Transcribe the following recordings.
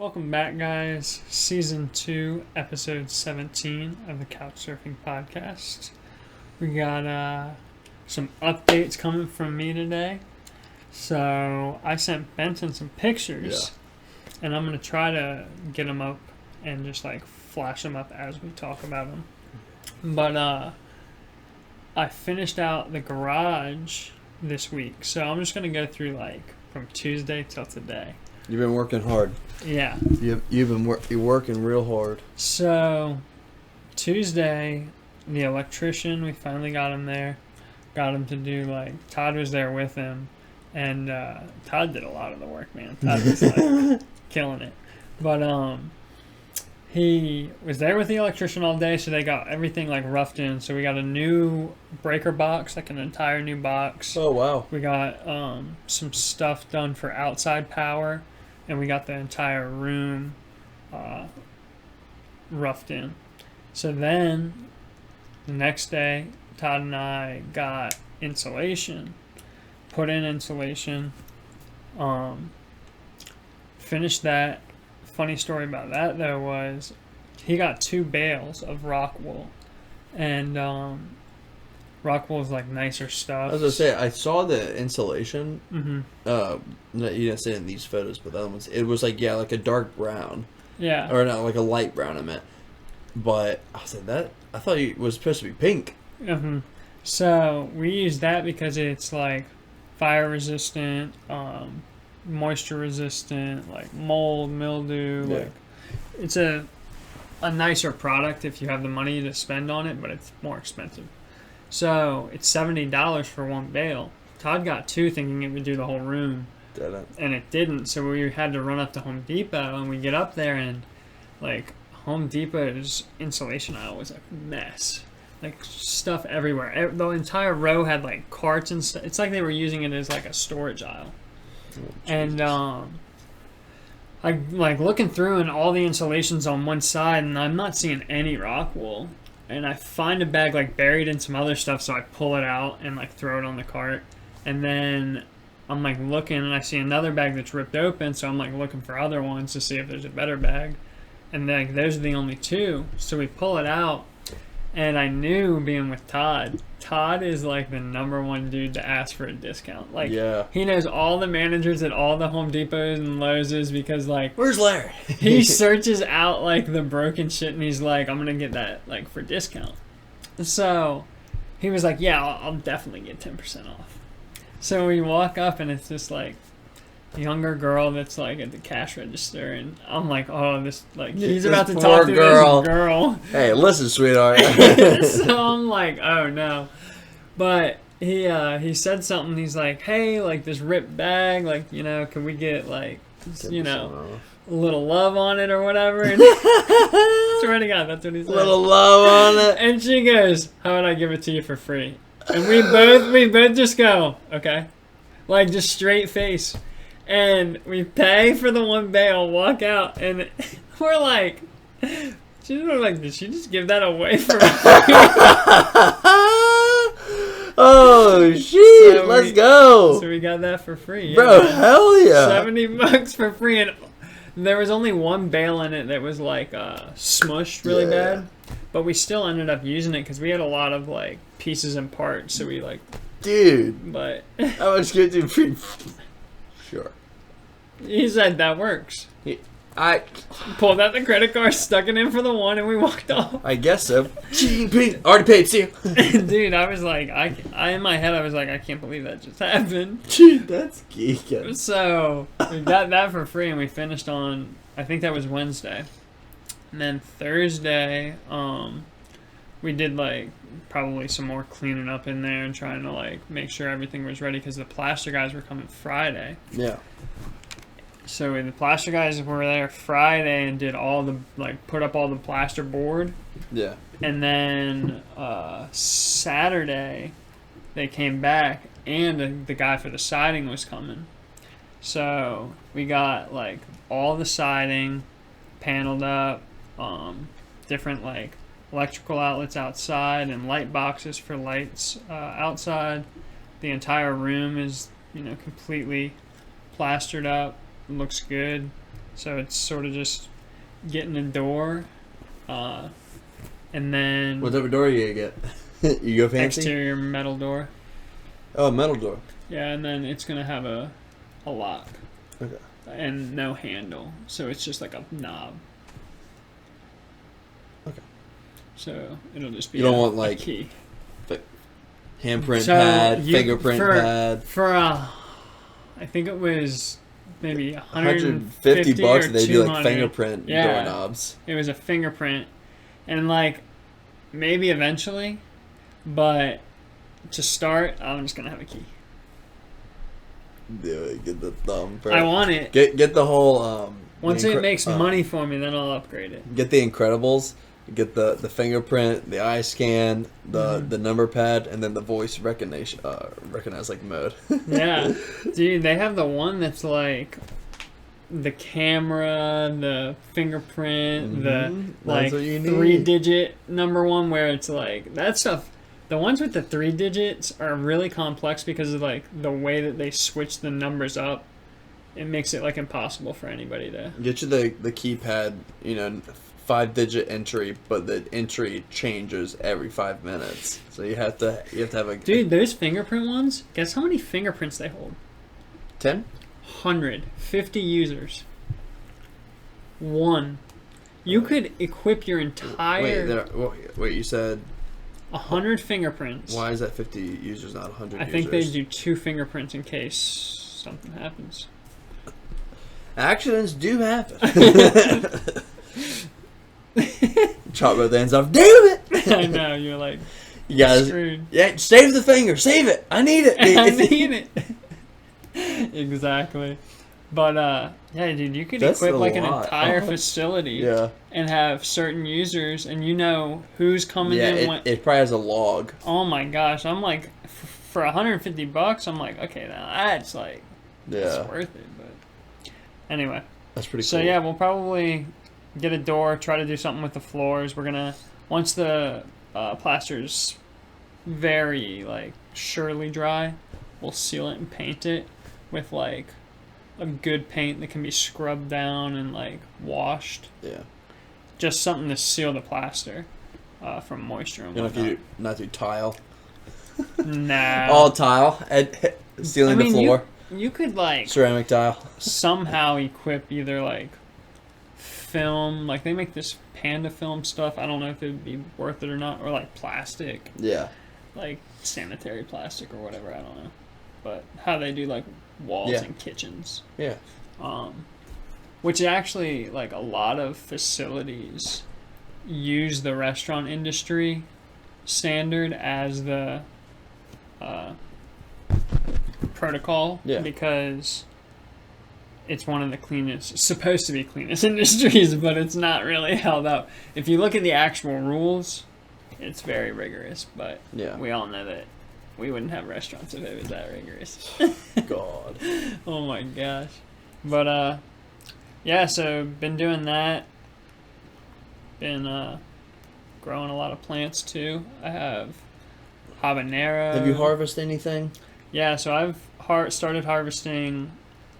Welcome back, guys. Season 2, Episode 17 of the Couchsurfing Podcast. We got some updates coming from me today. So, I sent Benton some pictures, and I'm going to try to get them up and just, flash them up as we talk about them. But, I finished out the garage this week, so I'm just going to go through, from Tuesday till today. You've been working hard. Yeah. You're working real hard. So, Tuesday, the electrician, we finally got him there. Got him to do, Todd was there with him. And Todd did a lot of the work, man. Todd was, killing it. But, he was there with the electrician all day, so they got everything, roughed in. So, we got a new breaker box, an entire new box. Oh, wow. We got some stuff done for outside power. And we got the entire room roughed in. So then, the next day, Todd and I got insulation. Put in insulation. Finished that. Funny story about that, though, was he got 2 bales of rock wool. And rock wool is nicer stuff. I was going to say, I saw the insulation. Mm-hmm. You didn't see it in these photos, but the other ones, it was a dark brown. Yeah. Or not, a light brown, I meant. But I was like, I thought it was supposed to be pink. Mm-hmm. So we use that because it's fire resistant, moisture resistant, mold, mildew. Yeah. It's a nicer product if you have the money to spend on it, but it's more expensive. So it's $70 for 1 bale. Todd got 2 thinking it would do the whole room. Didn't. And it didn't, so we had to run up to Home Depot, and we get up there, and Home Depot's insulation aisle was a mess. Stuff everywhere. The entire row had carts and stuff. It's they were using it as a storage aisle. Oh, and I looking through, and all the insulation's on one side, and I'm not seeing any rock wool. And I find a bag buried in some other stuff, so I pull it out and throw it on the cart. And then I'm looking, and I see another bag that's ripped open, so I'm looking for other ones to see if there's a better bag. And those are the only 2. So we pull it out, and I knew, being with Todd is the number one dude to ask for a discount. Yeah. He knows all the managers at all the Home Depots and Lowe's because where's Larry? he searches out the broken shit, and he's I'm gonna get that for discount. So he was yeah, I'll definitely get 10% off. So we walk up, and it's this younger girl that's at the cash register, and I'm oh, this he's about to talk to this girl. Hey, listen, sweetheart. So I'm oh no. But he said something. He's hey, this ripped bag, can we get a little love on it or whatever? And swear to God, that's what he said. Little love on it. And she goes, how would I give it to you for free? And we both just go, okay. Just straight face. And we pay for the 1 bale, walk out, and we're did she just give that away for free? Oh, shit, so let's go. So we got that for free. Bro, hell yeah. $70 for free, and there was only 1 bale in it that was smushed really bad, but we still ended up using it because we had a lot of pieces and parts, so we dude, but how much good do free? Sure. He said that works. I pulled out the credit card, stuck it in for the 1, and we walked off. I guess so. Already paid, see you. Dude, I was I in my head, I was I can't believe that just happened. Dude, that's geeking. So, we got that for free, and we finished on, I think that was Wednesday. And then Thursday, we did, probably some more cleaning up in there and trying to, make sure everything was ready, because the plaster guys were coming Friday. Yeah. So the plaster guys were there Friday and did all the put up all the plaster board. Yeah. And then Saturday they came back, and the guy for the siding was coming. So we got all the siding paneled up, different electrical outlets outside and light boxes for lights outside. The entire room is completely plastered up. It looks good. So it's sort of just getting the door, and then What type of door you get? You go fancy? exterior metal door. Oh, metal door. Yeah, and then it's gonna have a lock. Okay. And no handle, so it's just like a knob. Okay. So it'll just be You don't a, want, a like, key. Handprint So pad, you- fingerprint pad. For I think it was maybe 150 bucks, or and they do like 200. fingerprint Yeah. doorknobs. It was a fingerprint, and like maybe eventually, but to start, I'm just gonna have a key. Do it. Get the thumb. I want it. Get the whole. Once the it makes money for me, then I'll upgrade it. Get the Incredibles. Get the fingerprint, the eye scan, the number pad, and then the voice recognition, recognize like mode. Yeah, dude, they have the one that's like the camera, the fingerprint, the like That's what you need. 3-digit number one, where it's like that stuff. The ones with the 3 digits are really complex because of like the way that they switch the numbers up. It makes it like impossible for anybody to Get you the keypad, 5-digit entry, but the entry changes every 5 minutes. So you have to have a Dude, those fingerprint ones, guess how many fingerprints they hold? 10. 150 users. One. You could equip your entire Wait, you said 100 fingerprints. why is that 50 users, not 100 I users? think they do 2 fingerprints in case something happens. Accidents do happen. Chop both ends off. Damn it! I know, you're like, You guys, screwed. yeah, save the finger. Save it. I need it. I need it. Exactly. But, yeah, dude, you could That's equip a like an lot. entire facility Yeah. and have certain users, and you know who's coming Yeah, in when. it probably has a log. Oh my gosh, I'm like, for $150, I'm like, okay, now that's like, Yeah. it's worth it. But anyway, That's pretty cool. so yeah, we'll probably get a door, try to do something with the floors. We're gonna, once the plaster's very like surely dry, we'll seal it and paint it with like a good paint that can be scrubbed down and like washed. Yeah. Just something to seal the plaster from moisture and whatnot. Not do tile. Nah. All tile. Sealing the floor. You could like Ceramic tile. somehow equip either like film, like they make this panda film stuff. I don't know if it would be worth it or not, or like plastic, Yeah. like sanitary plastic or whatever. I don't know, but how they do like walls Yeah. and kitchens, Yeah. which actually like a lot of facilities use the restaurant industry standard as the protocol, Yeah. because it's one of the cleanest, supposed to be cleanest industries, but it's not really held up. If you look at the actual rules, it's very rigorous, but Yeah. we all know that we wouldn't have restaurants if it was that rigorous. God. Oh my gosh. But yeah, so been doing that. Been growing a lot of plants too. I have habanero. Have you harvested anything? Yeah, so I've started harvesting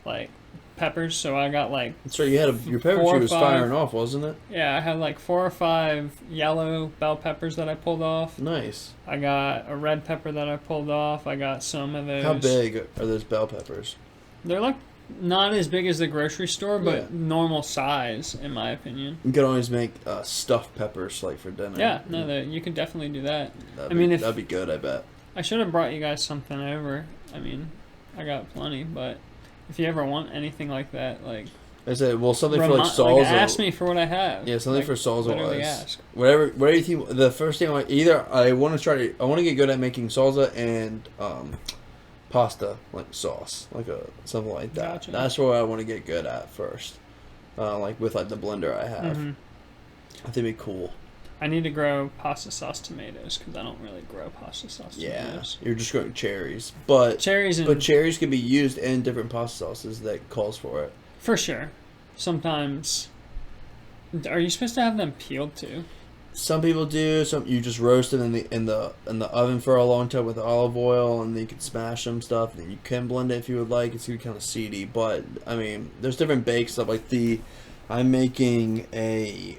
like peppers. So I got like, That's right. You had your pepper 4 tree or was 5. firing off, wasn't it? yeah, I had like 4 or 5 yellow bell peppers that I pulled off. Nice. I got a red pepper that I pulled off. I got some of those. How big are those bell peppers? They're like not as big as the grocery store, but Yeah. normal size in my opinion. You can always make stuffed peppers like for dinner. Yeah, no, you could definitely do that. That'd be good. I bet. I should have brought you guys something over. I mean, I got plenty, but if you ever want anything like that, like I said, well, something for like salsa. like ask me for what I have. Yeah, something Like, for salsa literally wise. ask. Whatever you think. The first thing I want to get good at making salsa and pasta like sauce, like something like that. Gotcha. That's what I want to get good at first. Like with like the blender I have. Mhm. I think it'd be cool. I need to grow pasta sauce tomatoes because I don't really grow pasta sauce tomatoes. You're just growing cherries, but Cherries and but cherries can be used in different pasta sauces that calls for it. for sure. Sometimes, are you supposed to have them peeled too? Some people do. Some you just roast them in the oven for a long time with olive oil, and then you can smash them stuff. And then you can blend it if you would like. It's gonna be kind of seedy, but I mean, there's different baked stuff. Like I'm making a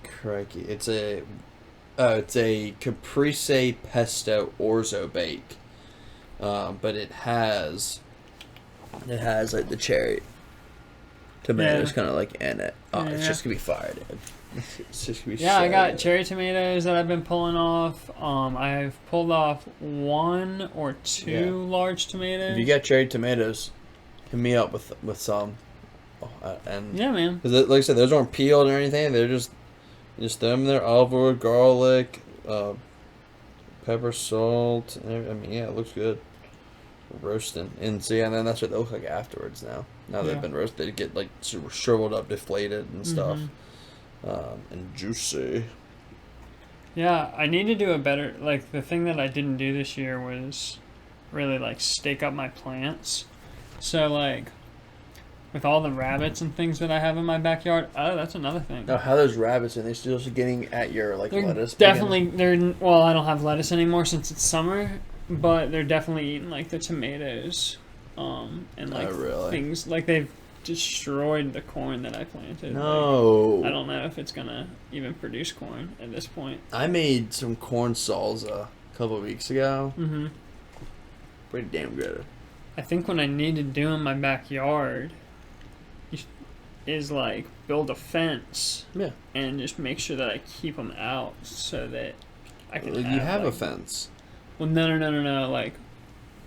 crikey, it's a caprese pesto orzo bake, but it has like the cherry tomatoes kind of like in it. Oh, it's just gonna be fire, dude. It's just gonna be I got good. cherry tomatoes that I've been pulling off. I've pulled off 1 or 2 large tomatoes. If you got cherry tomatoes, hit me up with some. And yeah, man. Because like I said, those aren't peeled or anything. They're just them in there, olive oil, garlic, pepper, salt. I mean, yeah, it looks good. Roasting, and see, and then that's what they look like afterwards. Now they've been roasted, they get like shriveled up, deflated, and stuff, and juicy. Yeah, I need to do a better. Like the thing that I didn't do this year was really like stake up my plants. So like with all the rabbits and things that I have in my backyard. Oh, that's another thing. Now, how those rabbits are they still getting at your They're lettuce? Definitely, well, I don't have lettuce anymore since it's summer, but they're definitely eating like the tomatoes, and like things like they've destroyed the corn that I planted. No, like, I don't know if it's gonna even produce corn at this point. I made some corn salsa a couple of weeks ago. Mm-hmm. Pretty damn good. I think what I need to do in my backyard is like build a fence. Yeah. And just make sure that I keep them out so that I can. You have a fence. Well, no. Like,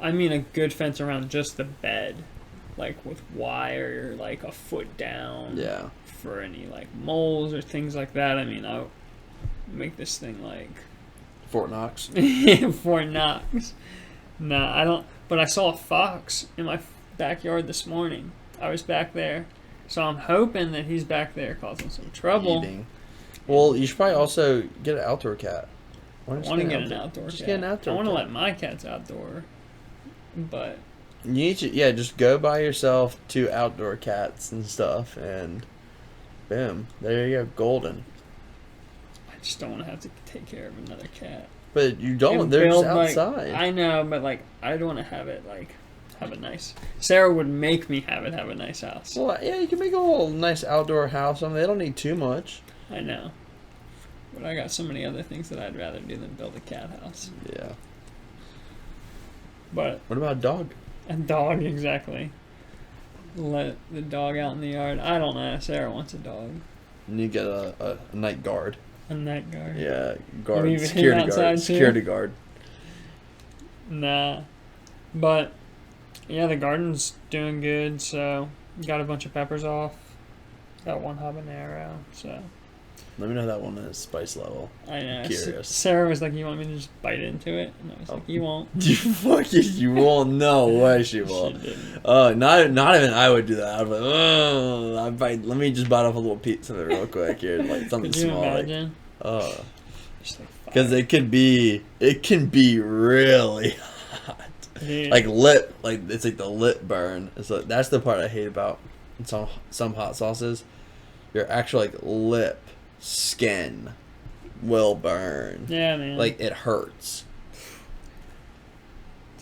I mean a good fence around just the bed, like with wire, like a foot down. Yeah. For any like moles or things like that. I mean, I'll make this thing like Fort Knox. Fort Knox. Nah, I don't. But I saw a fox in my backyard this morning. I was back there, so I'm hoping that he's back there causing some trouble. Eating. Well, you should probably also get an outdoor cat. I want to get an outdoor cat. Just get an outdoor cat. I want to let my cats outdoor, but you need to, just go buy yourself 2 outdoor cats and stuff, and boom, there you go, golden. I just don't want to have to take care of another cat. But you don't. They're just outside. Like, I know, but like I don't want to have it like have a nice. Sarah would make me have a nice house. Well, yeah, you can make a little nice outdoor house. I mean, they don't need too much. I know. But I got so many other things that I'd rather do than build a cat house. Yeah. But what about a dog? A dog, exactly. Let the dog out in the yard. I don't know. Sarah wants a dog. And you get a night guard. A night guard. Yeah, guard. Security guard. Security guard. Nah. But, yeah, the garden's doing good, so got a bunch of peppers off. Got 1 habanero, so. Let me know that one is spice level. I know. I'm curious. Sarah was like, "You want me to just bite into it?" And I was like, "You won't." You won't. No way she won't. She didn't. Not even I would do that. I'd be like, oh, let me just bite off a little piece of it real quick here, like something Could you small. imagine? Because it can be really hot. Dude. Like lip, like it's like the lip burn. So that's the part I hate about some hot sauces. Your actual like lip skin will burn. Yeah, man. Like it hurts.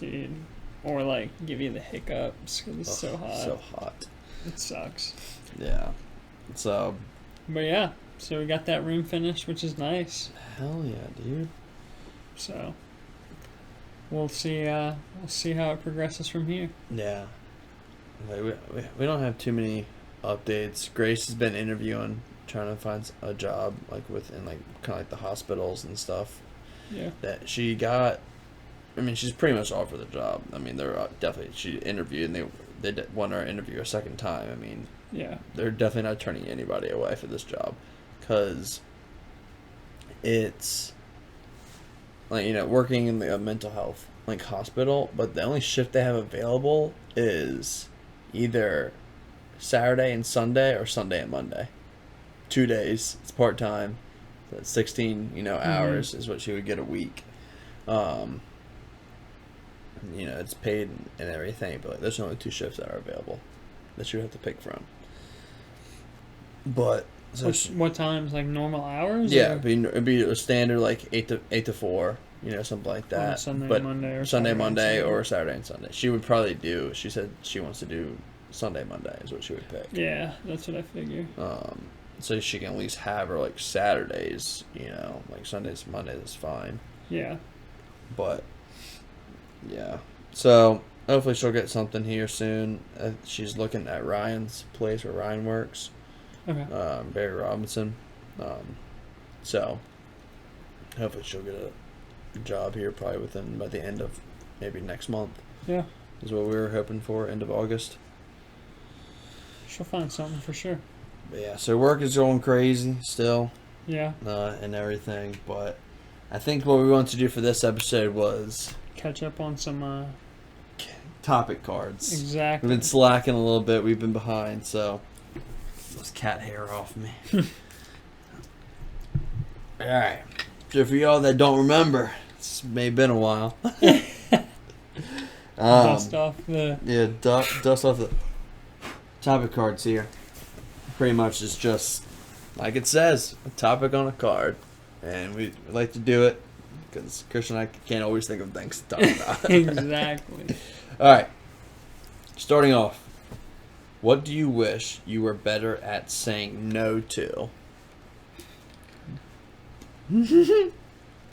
Dude. Or like give you the hiccups because it's so hot. So hot. It sucks. Yeah. So. But yeah, so we got that room finished, which is nice. Hell yeah, dude. So we'll see how it progresses from here. Yeah. Like we don't have too many updates. Grace has been interviewing, trying to find a job like within like kind of like the hospitals and stuff. Yeah. That she got. I mean, she's pretty much offered the job. I mean, they're definitely. She interviewed and they want her interview a second time. I mean, yeah, they're definitely not turning anybody away for this job, because it's like, you know, working in the mental health like hospital, but the only shift they have available is either Saturday and Sunday or Sunday and Monday. 2 days. It's part time. 16 hours is what she would get a week. It's paid and everything, but like, there's only 2 shifts that are available that you have to pick from. But So what times? Like normal hours? yeah, or? it'd be a standard like 8 to 4, something like that. Sunday, but Monday, or Sunday, Saturday, Monday, Sunday. or Saturday and Sunday. She would probably do. She said she wants to do Sunday, Monday is what she would pick. Yeah, that's what I figure. So she can at least have her like Saturdays. Like Sundays, Mondays is fine. Yeah. But yeah, so hopefully she'll get something here soon. She's looking at Ryan's place where Ryan works. Okay. Barry Robinson. So hopefully she'll get a job here probably by the end of maybe next month. Yeah. Is what we were hoping for, end of August. She'll find something for sure. But yeah, so work is going crazy still. Yeah. And everything, but I think what we wanted to do for this episode was catch up on some topic cards. Exactly. We've been slacking a little bit. We've been behind, so this cat hair off me. All right. So for y'all that don't remember, it's may have been a while. Dust off the. Yeah, dust off the topic cards here. Pretty much it's just like it says, a topic on a card, and we like to do it because Christian and I can't always think of things to talk about. Exactly. All right. Starting off, what do you wish you were better at saying no to?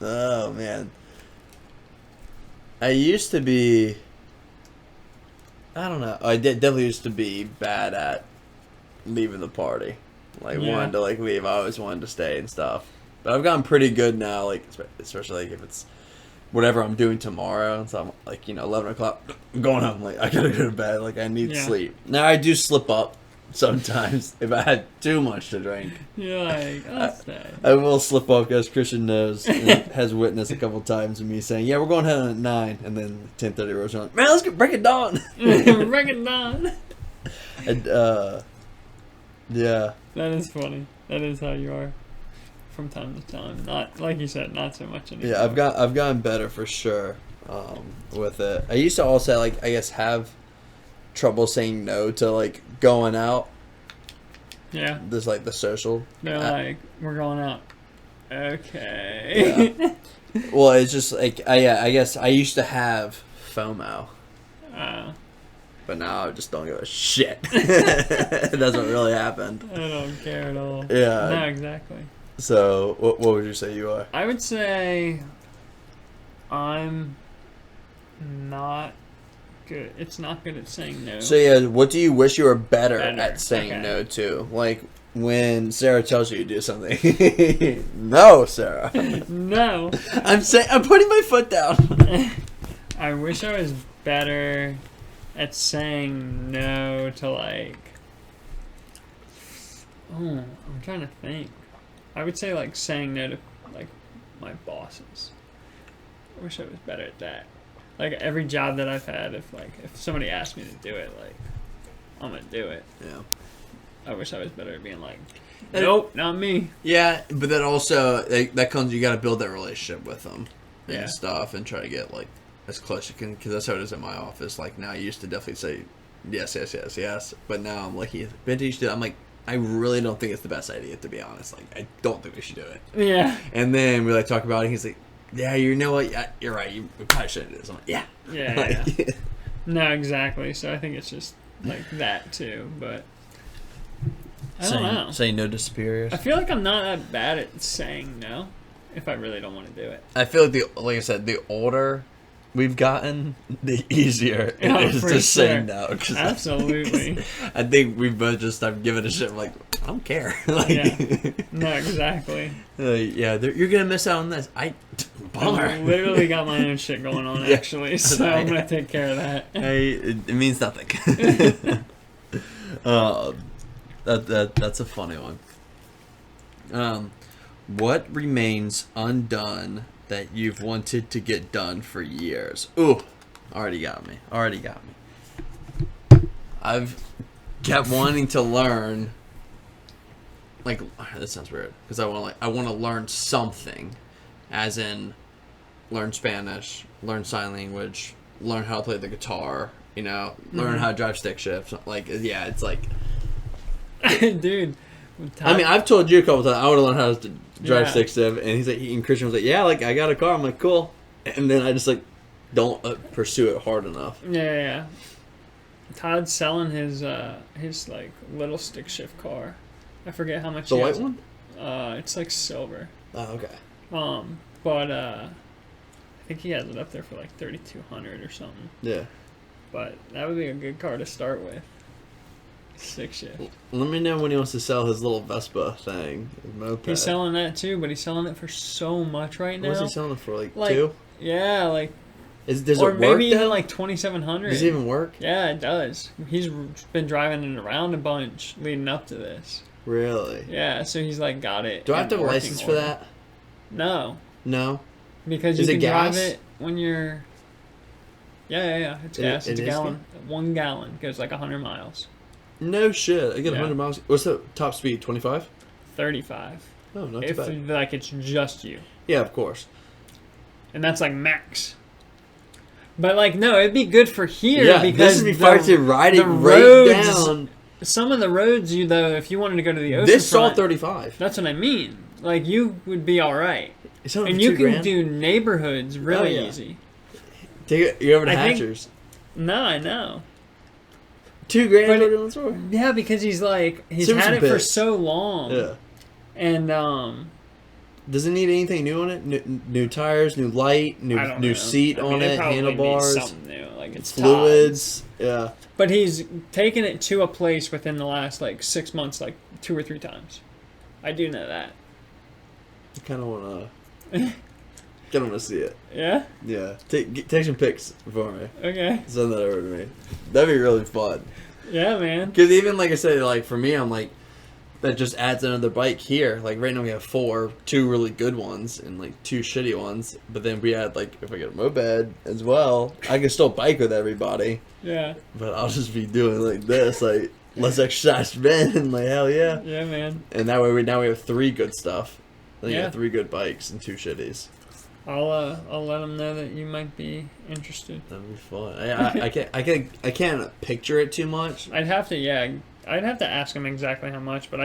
Oh, man. I used to be... I don't know. I definitely used to be bad at leaving the party. Like, wanted to, leave. I always wanted to stay and stuff. But I've gotten pretty good now, especially, if it's whatever I'm doing tomorrow. So I'm, 11 o'clock, I'm going home. I gotta go to bed. I need sleep. Now, I do slip up sometimes if I had too much to drink. You're like, I'll stay. I will slip up, because Christian knows and has witnessed a couple times of me saying, yeah, we're going home at 9. And then 10:30 rolls around, man, let's get break it down. Break it down. And, yeah. That is funny. That is how you are from time to time. Not, like you said, not so much anymore. Yeah, I've gotten better for sure with it. I used to also, I guess, have trouble saying no to, going out. Yeah. This, the social. They're we're going out. Okay. Yeah. Well, it's just, I guess I used to have FOMO. But now I just don't give a shit. It doesn't really happen. I don't care at all. Yeah. No, exactly. So, what would you say you are? I would say I'm not good. It's not good at saying no. So, yeah, what do you wish you were better at saying no to? When Sarah tells you to do something. No, Sarah. No. I'm putting my foot down. I wish I was better at saying no to I'm trying to think. I would say saying no to my bosses. I wish I was better at that. Every job that I've had, if somebody asked me to do it, I'm gonna do it. Yeah. I wish I was better at being nope, not me. Yeah, but then also that comes, you got to build that relationship with them and stuff, and try to get as close as you can, because that's how it is in my office. Now I used to definitely say yes, but now I'm Benton, you should do it. I'm I really don't think it's the best idea, to be honest. I don't think we should do it. Yeah. And then we talk about it. He's like, yeah, you know what? Yeah, you're right. We probably shouldn't do this. I'm yeah. Yeah. No, exactly. So I think it's just that too, but I don't know. Saying no to superiors. I feel like I'm not that bad at saying no if I really don't want to do it. I feel like I said, the older we've gotten, the easier it is to say no. Absolutely. I think we've both just started giving a shit. I don't care. Yeah. No, exactly. Yeah, you're gonna miss out on this. Bummer. I literally got my own shit going on, actually, so I'm gonna take care of that. It means nothing. That's a funny one. What remains undone that you've wanted to get done for years? Ooh, already got me. I've kept wanting to learn. That sounds weird, because I want to learn something, as in learn Spanish, learn sign language, learn how to play the guitar. Learn how to drive stick shift. It's Dude, I mean, I've told you a couple times I want to learn how to drive Yeah. stick shift, and he's like, and Christian was like, yeah, like I got a car. I'm like, cool, and then I just like don't pursue it hard enough. Yeah. Todd's selling his like little stick shift car. I forget how much. The he white has. one? It's like silver. Oh, okay. But I think he has it up there for like 3,200 or something. Yeah. But that would be a good car to start with. Stick shift. Let me know when he wants to sell his little Vespa thing. His moped. He's selling that too, but he's selling it for so much right now. What's he selling it for? Like 2? Yeah, like. Does or it work? maybe then? even like 2,700. Does it even work? Yeah, it does. He's been driving it around a bunch leading up to this. Really? Yeah, so he's like got it. Do I have to have a working license for order. that? No, No. because Is you it can drive gas? it when you're. Yeah. It's gas. It It's a is gallon. 1 gallon goes like 100 miles. No shit. I get Yeah. 100 miles. What's the top speed? 25? 35. Oh, not too If bad. like it's just you, Yeah, of course. and that's like max. But like no, it'd be good for here Yeah, because this would be far to ride it the right roads- down. some of the roads you though, if you wanted to go to the ocean, This saw 35. That's what I mean. Like you would be all right, It's only and for you 2 can grand. do neighborhoods really Oh, yeah. easy. Take it. You over to I think- Hatchers. No, I know. 2 grand. But What it was for? Yeah, because he's Send me had some it for pics. so long. Yeah. And Does it need anything new on it? New tires, new light, I don't new know. seat I mean, on it it, probably needs handlebars, something new, like it's fluids. Yeah. Todd's. But he's taken it to a place within the last like 6 months, like 2 or 3 times. I do know that. I kind of want to see it. Yeah. Yeah. Take some pics for me. Okay. Send that over to me. That'd be really fun. Yeah, man. Because even like I said, like for me, I'm like, that just adds another bike here. Like right now we have 4, 2 really good ones and like 2 shitty ones. But then we add like, if I get a moped as well, I can still bike with everybody. Yeah. But I'll just be doing like this, like less exercise spin and like hell yeah. Yeah, man. And that way we have 3 good stuff. Then you Yeah. have 3 good bikes and 2 shitties. I'll let him know that you might be interested. That'd be fun. I can't picture it too much. I'd have to ask him exactly how much, but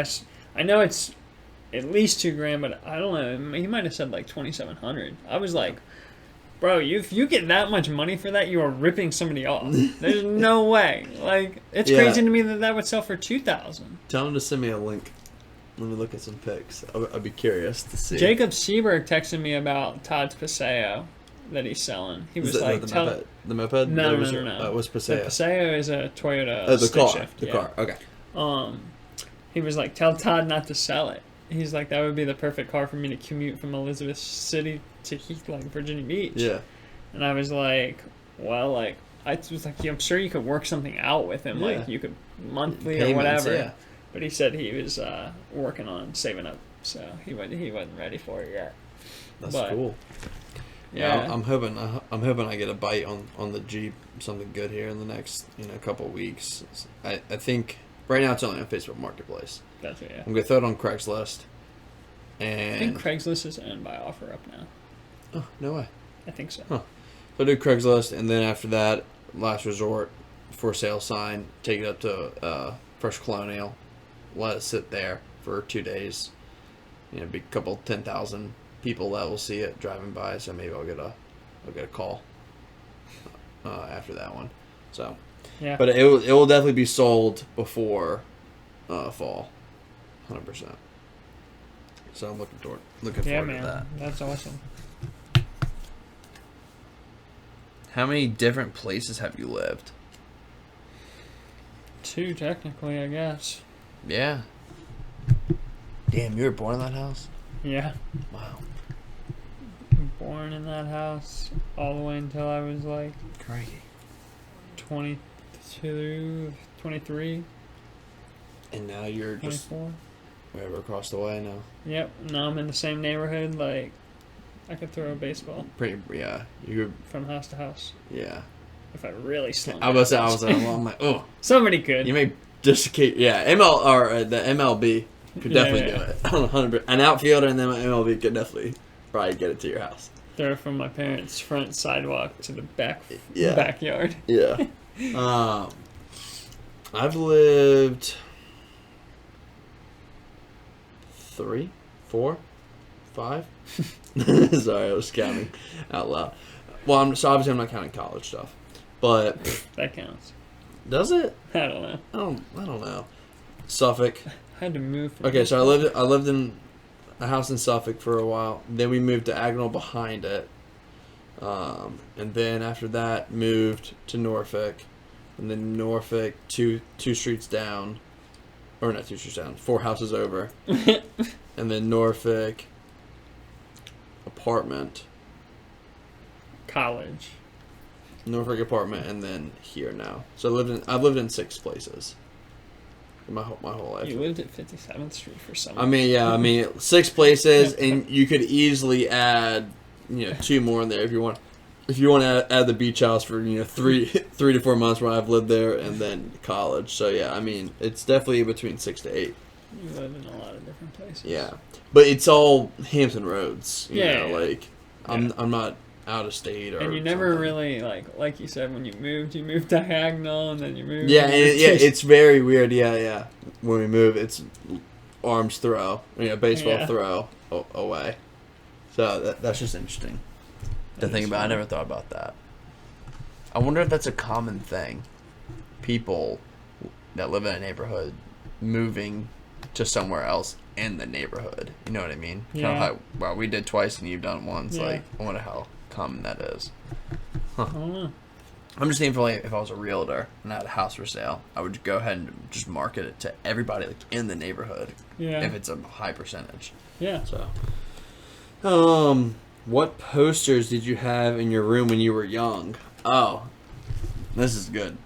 I know it's at least 2 grand, but I don't know. He might have said like 2,700. I was like, bro, if you get that much money for that, you are ripping somebody off. There's no way. Like it's Yeah. crazy to me that would sell for 2,000. Tell him to send me a link. Let me look at some pics. I'll be curious to see. Jacob Seberg texted me about Todd's Paseo that he's selling. He was Is it like, the moped? No. What's The Paseo? Paseo is a Toyota. Oh, the stick car. shift, The yeah. car. Okay. He was like, tell Todd not to sell it. He's like, that would be the perfect car for me to commute from Elizabeth City to Virginia Beach. Yeah. And I was like, well, like, I was like, I'm sure you could work something out with him. Yeah. Like, you could monthly Payments, or whatever. yeah. But he said he was working on saving up, so he wasn't ready for it yet. That's But, cool. Yeah. I'm hoping I get a bite on the Jeep, something good here in the next couple weeks. I think right now it's only on Facebook Marketplace. That's it, yeah. I'm gonna throw it on Craigslist. I And think Craigslist is owned by OfferUp now. oh, no way. I think so. Huh. So I do Craigslist, and then after that, last resort, for sale sign, take it up to First Colonial, let it sit there for 2 days. Be a couple 10,000 people that will see it driving by. So maybe I'll get a call after that one. So, Yeah. but it will definitely be sold before fall, 100%. So I'm looking forward Yeah, to man. that. That's awesome. How many different places have you lived? 2, technically, I guess. Yeah. Damn, you were born in that house? Yeah. Wow. Born in that house all the way until I was like Crazy. 22, 23, And now you're just 24. wherever across the way now. Yep. Now I'm in the same neighborhood. Like, I could throw a baseball Yeah. You're, from house to house yeah. if I really slung I it. was I'm like, oh. Somebody could. You may dislocate, yeah. The MLB could definitely do it. 100%. An outfielder in the MLB could definitely probably get it to your house. Throw it from my parents' front sidewalk to the Yeah. backyard. Yeah. I've lived 3, 4, 5. Sorry, I was counting out loud. Well, so obviously I'm not counting college stuff, but That counts. does it? I don't know. I don't know. Suffolk. I had to move. Okay, so I lived in a house in Suffolk for a while. Then we moved to Agnell behind it, and then after that moved to Norfolk, and then Norfolk two streets down, or not 2 streets down, 4 houses over, and then Norfolk apartment. College. Norfolk apartment, and then here now. So I've lived in 6 places. My whole life. You lived at 57th Street for some. I mean, 6 places, and you could easily add, 2 more in there if you want. If you want to add the beach house for 3 to 4 months where I've lived there, and then college. So yeah, I mean, it's definitely between 6 to 8. You live in a lot of different places. Yeah, but it's all Hampton Roads. Yeah. I'm not out of state or. And you never something. really like you said when you moved to Hagnall and then you moved. Yeah, it's very weird. Yeah. When we move, it's arms throw, baseball throw away. So that's just interesting to think about. I never thought about that. I wonder if that's a common thing. People that live in a neighborhood moving to somewhere else in the neighborhood. You know what I mean? Yeah. Kind of how, we did twice and you've done once. Yeah. I wonder how common that is. I don't know. I'm just thinking for if I was a realtor and I had a house for sale, I would go ahead and just market it to everybody in the neighborhood. Yeah. If it's a high percentage. Yeah. So, what posters did you have in your room when you were young? Oh, this is good.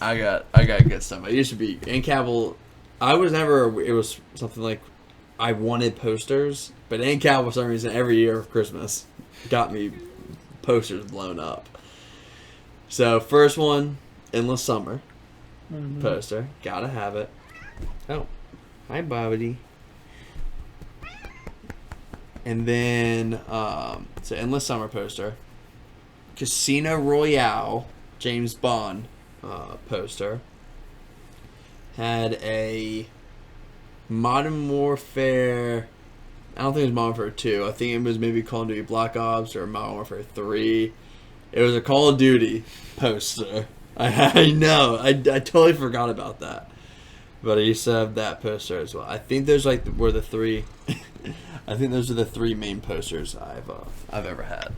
I got good stuff. I used to be in Cabell. I was never. It was something like I wanted posters, but in Cabell for some reason every year for Christmas got me posters blown up. So first one, Endless Summer poster. Gotta have it. Oh, hi Bobbity. And then, so Endless Summer poster. Casino Royale, James Bond poster. Had a Modern Warfare, I don't think it was Modern Warfare 2. I think it was maybe Call of Duty Black Ops or Modern Warfare 3. It was a Call of Duty poster. I know. I totally forgot about that. But I used to have that poster as well. I think those were the 3. I think those are the 3 main posters I've ever had.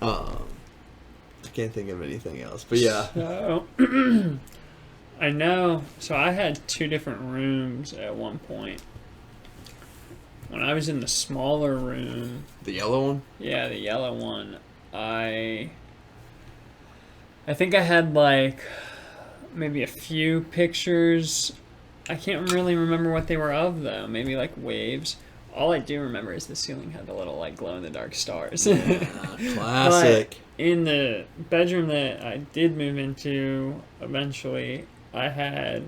I can't think of anything else. But yeah. So, I know. So I had 2 different rooms at one point. When I was in the smaller room. The yellow one? Yeah, the yellow one. I think I had maybe a few pictures. I can't really remember what they were of though. Maybe waves. All I do remember is the ceiling had the little glow-in-the-dark stars. Yeah, classic. But in the bedroom that I did move into eventually, I had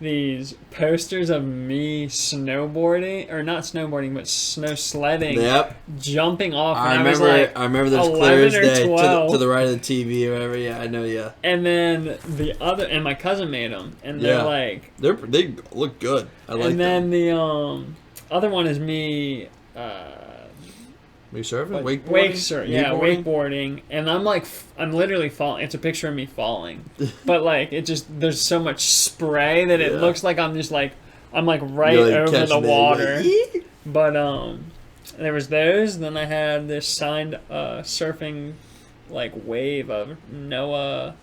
these posters of me snowboarding, or not snowboarding, but snow sledding. Yep. Jumping off. I was remember this clear as 11 or day 12. to the right of the TV or whatever. Yeah, I know. Yeah. And then the other, and my cousin made them, and they're they look good. I like them. And then the other one is me. Are you surfing? Wakeboarding? Wakeboarding. And I'm literally falling. It's a picture of me falling. But there's so much spray that it looks like I'm just I'm right over the water. But there was those. Then I had this signed surfing wave of Noah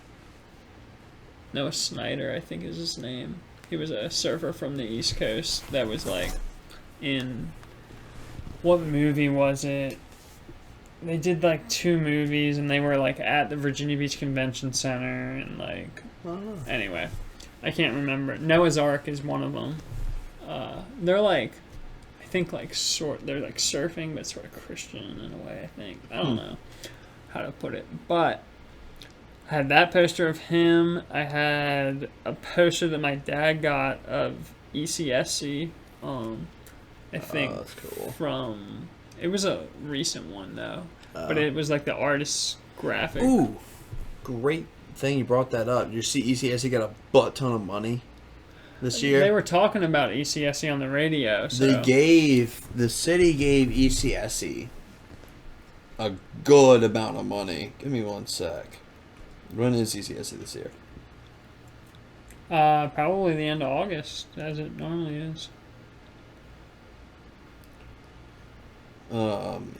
Snyder, I think is his name. He was a surfer from the East Coast that was in, what movie was it? They did 2 movies and they were at the Virginia Beach Convention Center and anyway, I can't remember. Noah's Ark is one of them. They're I think they're surfing but sort of Christian in a way, I think. I don't know how to put it, but I had that poster of him. I had a poster that my dad got of ECSC. I think that's cool. From, it was a recent one though, but it was the artist's graphic. Ooh, great thing you brought that up. You see ECSC got a butt ton of money. this year. They were talking about ECSE on the radio. So. The city gave ECSE a good amount of money. Give me one sec. When is ECSE this year? Probably the end of August, as it normally is.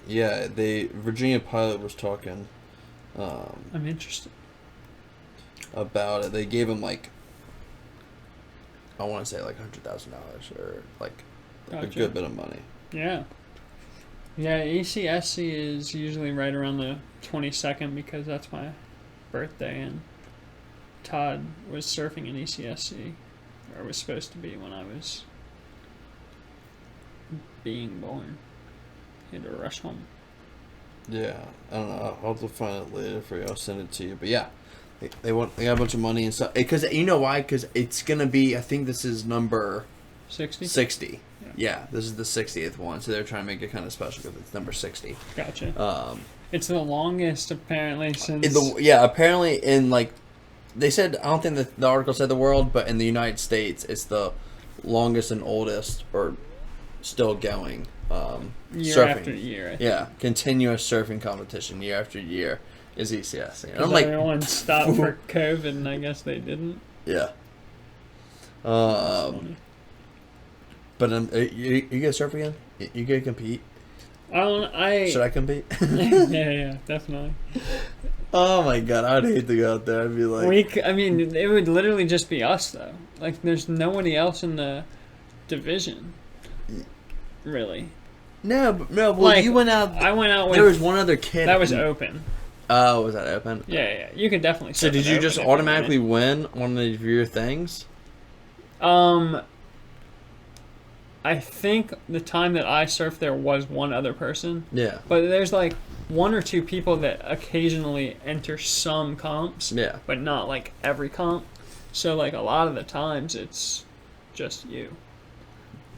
Yeah, Virginia Pilot was talking. I'm interested. About it. They gave him like, I want to say like $100,000 or like a good bit of money. Yeah. Yeah, ECSC is usually right around the 22nd because that's my birthday, and Todd was surfing in ECSC, or was supposed to be when I was being born. He had to rush home. Yeah, I don't know. I'll have to find it later for you. I'll send it to you. But yeah, they got a bunch of money and stuff. Because you know why? Because it's gonna be. I think this is number 60. 60. Yeah, this is the 60th one. So they're trying to make it kind of special because it's number 60. Gotcha. It's the longest apparently since. Apparently in like, they said, I don't think the article said the world, but in the United States, it's the longest and oldest or still going. Year surfing. After year, I think. Yeah, continuous surfing competition year after year is ECS. And I'm like, everyone stopped for COVID, and I guess they didn't. Yeah. But you gonna surf again? You gonna compete? Should I compete? yeah, definitely. Oh my god, I'd hate to go out there. I'd be like, it would literally just be us though. Like, there's nobody else in the division, really. No. Well, like, you went out. I went out with. There was one other kid that was open. Oh, was that open? Yeah. You could definitely. So did you just automatically win one of your things? I think the time that I surfed there was one other person. Yeah. But there's like one or two people that occasionally enter some comps. Yeah. But not like every comp. So like a lot of the times it's just you.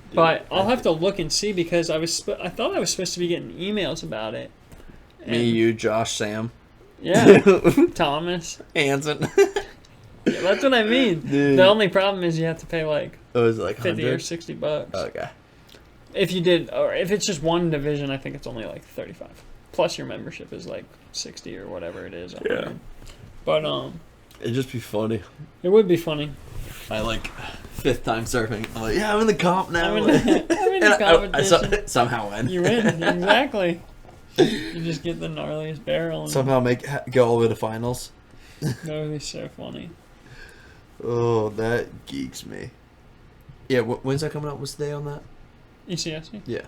Dude, but I'll have to look and see because I thought I was supposed to be getting emails about it. Me, you, Josh, Sam. Yeah. Thomas. Hanson. Yeah, that's what I mean. Dude. The only problem is you have to pay like, is it like 50 100? or $60. Okay. If you did, or if it's just one division, I think it's only like 35. Plus your membership is like 60 or whatever it is. Yeah. But it'd just be funny. It would be funny. I like 5th time surfing. I'm like, I'm in the comp now. I'm in the competition. I somehow win. You win, exactly. You just get the gnarliest barrel. And somehow go all the way to finals. That would be so funny. Oh, that geeks me. Yeah, when's that coming up? What's the day on that? ECSE? Yeah.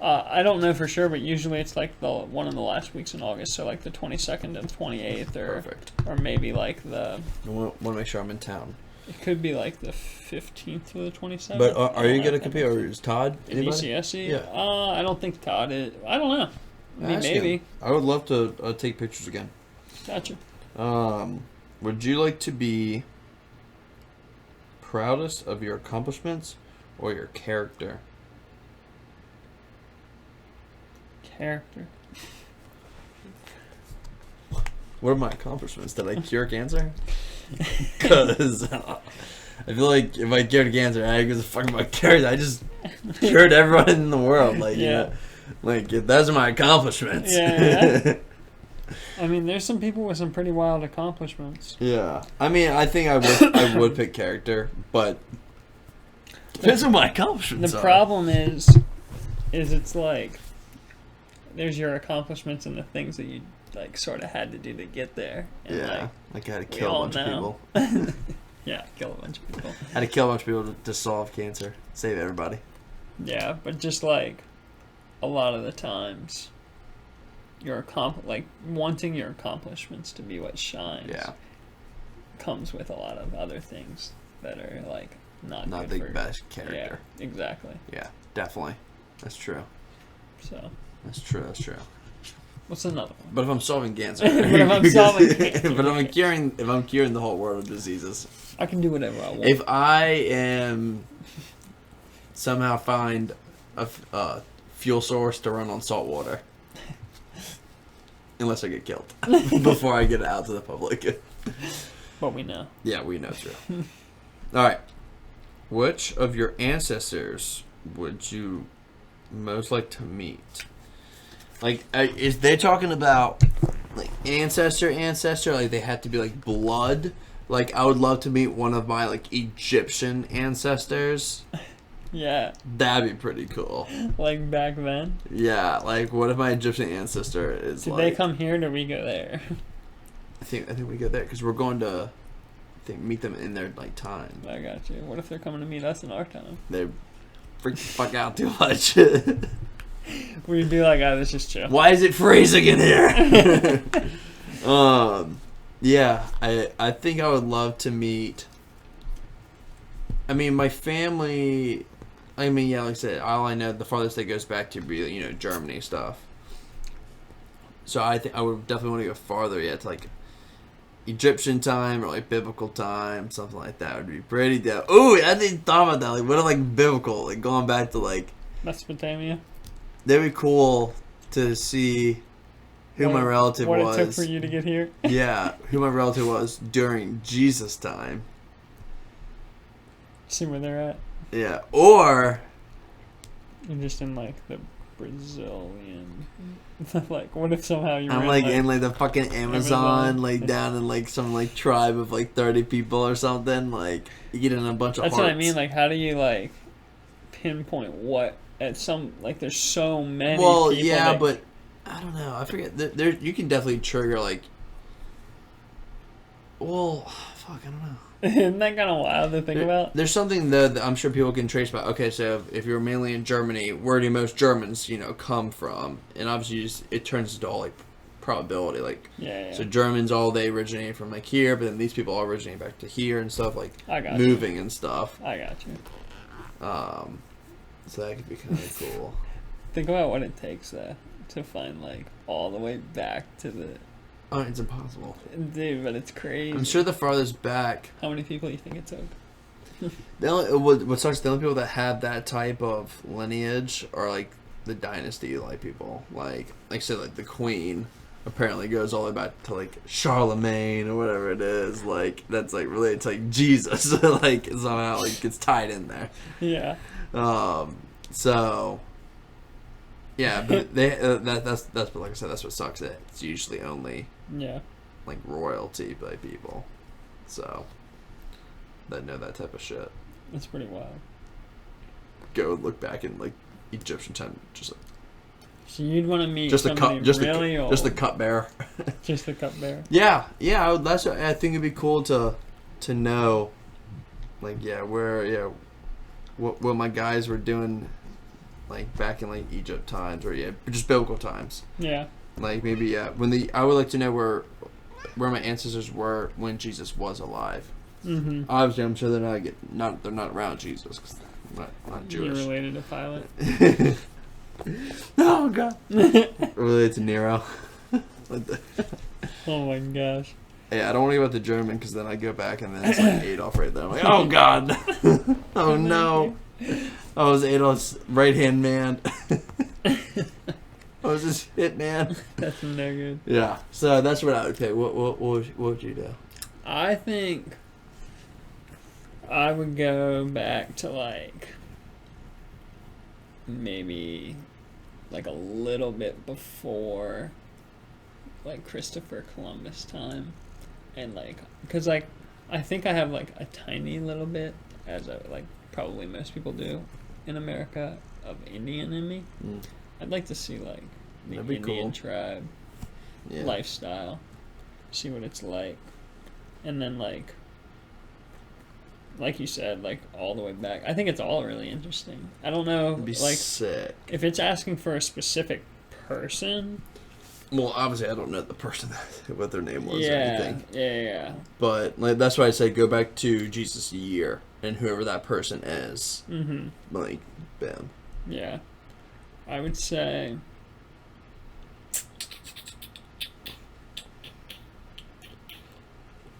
I don't know for sure, but usually it's like the one of the last weeks in August, so like the 22nd and 28th, or maybe like the. I want to make sure I'm in town. It could be like the 15th or the 27th. But are you going to compete, or is Todd? In ECSE? Yeah. I don't think Todd is. I don't know. I mean, maybe. Him. I would love to take pictures again. Gotcha. Would you like to be proudest of your accomplishments or your character? Character. What are my accomplishments? Did I cure cancer? Because I feel like if I cured cancer, I give a fuck about character. I just cured everyone in the world. Like, yeah. You know, like, those are my accomplishments. Yeah. I mean, there's some people with some pretty wild accomplishments. Yeah. I mean, I think I would pick character, but depends on my accomplishments. The problem is it's like there's your accomplishments and the things that you like sort of had to do to get there. And yeah. Like I had to kill a bunch of people. Yeah, kill a bunch of people. I had to kill a bunch of people to solve cancer. Save everybody. Yeah, but just like a lot of the times wanting your accomplishments to be what shines comes with a lot of other things that are like not the best character. Yeah, exactly. Yeah, definitely. That's true. So That's true. What's another one? But if I'm solving cancer, but if I'm curing the whole world of diseases, I can do whatever I want. If I am somehow find a fuel source to run on salt water, unless I get killed before I get it out to the public. But we know. Yeah, we know, true. All right. Which of your ancestors would you most like to meet? Like, is they talking about like ancestor? Like they have to be like blood. Like I would love to meet one of my like Egyptian ancestors. Yeah. That'd be pretty cool. Like back then? Yeah, like what if my Egyptian ancestor is Did like... they come here or did we go there? I think we go there because we're going to meet them in their like time. I got you. What if they're coming to meet us in our time? They freak the fuck out too much. We'd be like, let's just chill. Why is it freezing in here? Yeah, I think I would love to meet... I mean, my family... I mean, yeah, like I said, all I know, the farthest it goes back to be, Germany stuff. So I think I would definitely want to go farther yet to, like, Egyptian time or, like, biblical time, something like that would be pretty dope. Ooh, I didn't thought about that. Like, what if, like, biblical? Like, going back to, like... Mesopotamia? That'd be cool to see who my relative was. What it took for you to get here? Yeah, who my relative was during Jesus' time. See where they're at. Yeah, or... And just in, like, the Brazilian... like, what if somehow you I'm, were like, in, like, the fucking Amazon, like, down in, like, some, like, tribe of, like, 30 people or something. Like, you get in a bunch of That's hearts. what I mean. Like, how do you, like, pinpoint what... At some... Like, there's so many well, people yeah, that... but... I don't know. I forget. There, you can definitely trigger, like... Well, fuck, I don't know. Isn't that kind of wild to think about? There's something that I'm sure people can trace back. Okay, so if you're mainly in Germany, where do most Germans, come from? And obviously, it turns into all like probability. Like, Yeah. So Germans, all they originate from like here, but then these people all originate back to here and stuff, like moving and stuff. I got you. So that could be kind of cool. Think about what it takes though to find like all the way back to the. Oh, it's impossible. Dude, but it's crazy. I'm sure the farthest back... How many people do you think it took? What sucks, the only people that have that type of lineage are, like, the dynasty, like, people. Like I said, like, the queen apparently goes all the way back to, like, Charlemagne or whatever it is. Like, that's, like, related to, like, Jesus. Like, somehow, like, gets tied in there. Yeah. So... Yeah, but that's like I said, that's what sucks. It's usually only like royalty by people, so that know that type of shit. That's pretty wild. Go look back in like Egyptian time, just like, so you'd want to meet just somebody really old? Just the cupbearer. Just the cupbearer. Yeah. That's what I think it'd be cool to know, like what my guys were doing. Like back in like Egypt times or just biblical times. Yeah. Like maybe I would like to know where my ancestors were when Jesus was alive. Mm-hmm. Obviously, I'm sure they're not around Jesus because they're not Jewish. You're related to Pilate. Oh God. Related to Nero. Oh my gosh. Yeah, I don't want to go about the German because then I go back and then it's like Adolf right there. I'm like, oh God. Oh no. I was Adolf's right-hand man. I was his hit man. That's no good. Yeah, so that's what I would pick. What would you do? I think I would go back to like maybe like a little bit before like Christopher Columbus time, and like because like I think I have like a tiny little bit as a like. Probably most people do in America of Indian in me. I'd like to see like the Indian tribe lifestyle, see what it's like, and then like you said, like all the way back. I think it's all really interesting. I don't know, It'd be like sick. If it's asking for a specific person. Well, obviously, I don't know the person what their name was or anything. Yeah. But like that's why I say go back to Jesus' year. And whoever that person is, like, bam. Yeah. I would say...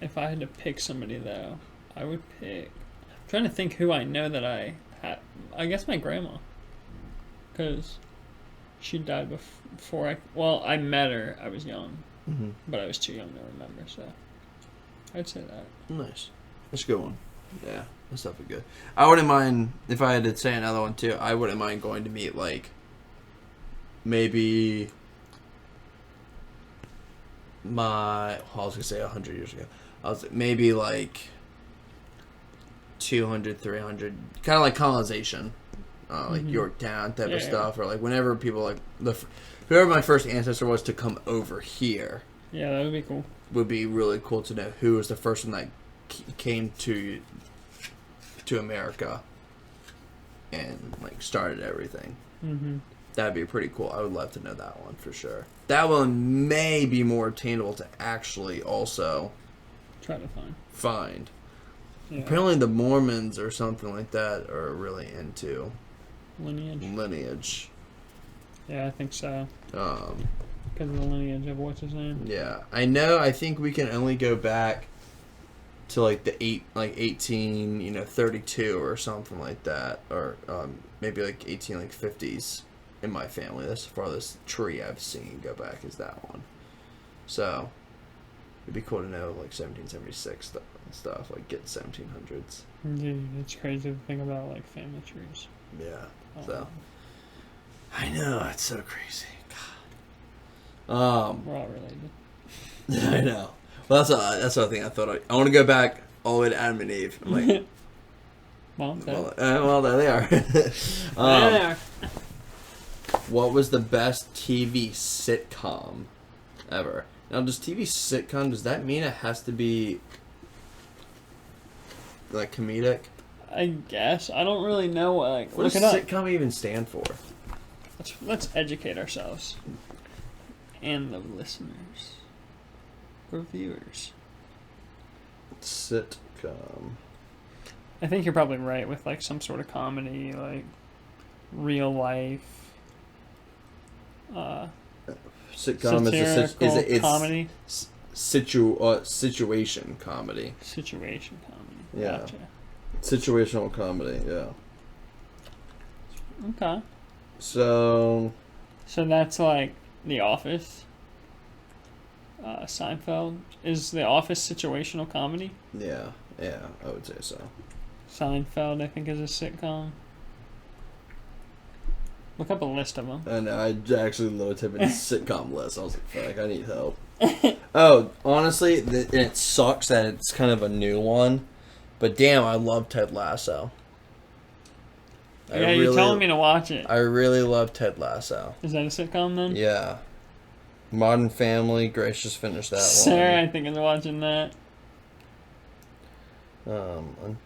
If I had to pick somebody, though, I would pick... I'm trying to think who I know that I had... I guess my grandma. Because she died before I... Well, I met her. I was young. But I was too young to remember, so... I'd say that. Nice. That's a good one. Yeah, that stuff is good. I wouldn't mind if I had to say another one too. I wouldn't mind going to meet like maybe I was gonna say 100 years ago. I was maybe like 200, 300, kind of like colonization, like Yorktown type of stuff, or like whenever people like whoever my first ancestor was to come over here. Yeah, that would be cool. Would be really cool to know who was the first one that came to America and like started everything. Mm-hmm. That'd be pretty cool. I would love to know that one for sure. That one may be more attainable to actually also try to find. Yeah. Apparently the Mormons or something like that are really into lineage. Yeah, I think so. Because of the lineage of what's his name. Yeah, I know. I think we can only go back to like 1832 or something like that, or maybe like 50s in my family. That's the farthest tree I've seen go back is that one. So it'd be cool to know like 1776 stuff, like get 1700s. Dude, it's crazy to think about like family trees. Yeah. So I know, it's so crazy. God. We're all related. I know. Well, that's the thing I thought. I want to go back all the way to Adam and Eve. I'm like, well, there they are. There. What was the best TV sitcom ever? Now, does that mean it has to be like comedic? I guess. I don't really know what does sitcom even stand for? Let's educate ourselves. And the listeners. Or viewers. Sitcom. I think you're probably right with like some sort of comedy, like real life. Sitcom is comedy. Situation comedy. Situation comedy. Yeah. Gotcha. Situational comedy. Yeah. Okay. So that's like The Office. Seinfeld. Is The Office situational comedy? Yeah, I would say so. Seinfeld, I think, is a sitcom. Look up a list of them. And I actually looked up a sitcom list. I was like, fuck, I need help. Oh, honestly, it sucks that it's kind of a new one. But damn, I love Ted Lasso. You're telling me to watch it. I really love Ted Lasso. Is that a sitcom then? Yeah. Modern Family, Grace just finished that one. Sarah, I think, is watching that. When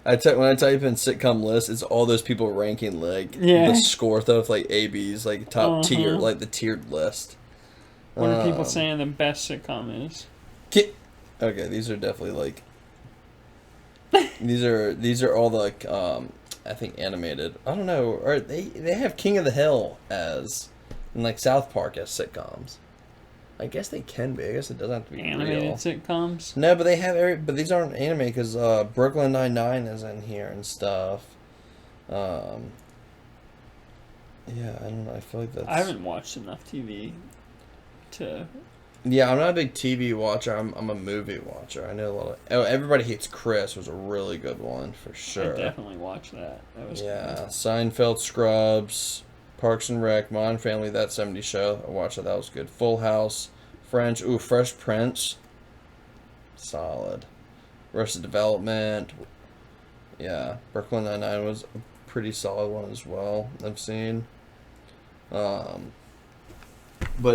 I type in sitcom list, it's all those people ranking like the score stuff, like AB's, like top tier, like the tiered list. What are people saying the best sitcom is? Okay, these are definitely like these are all like I think animated. I don't know. Or they have King of the Hill as and like South Park as sitcoms. I guess they can be. I guess it doesn't have to be animated real. sitcoms. No, but they have but these aren't anime because Brooklyn Nine-Nine is in here and stuff. Yeah, I don't know. I feel like that's. I haven't watched enough TV to. Yeah, I'm not a big TV watcher. I'm a movie watcher. I know a lot of. Oh, Everybody Hates Chris was a really good one for sure. I definitely watched that. That was cool. Seinfeld, Scrubs, Parks and Rec, Modern Family, That 70s Show. I watched that. That was good. Full House, Fresh Prince. Solid. Arrested Development. Yeah, Brooklyn Nine-Nine was a pretty solid one as well. I've seen. But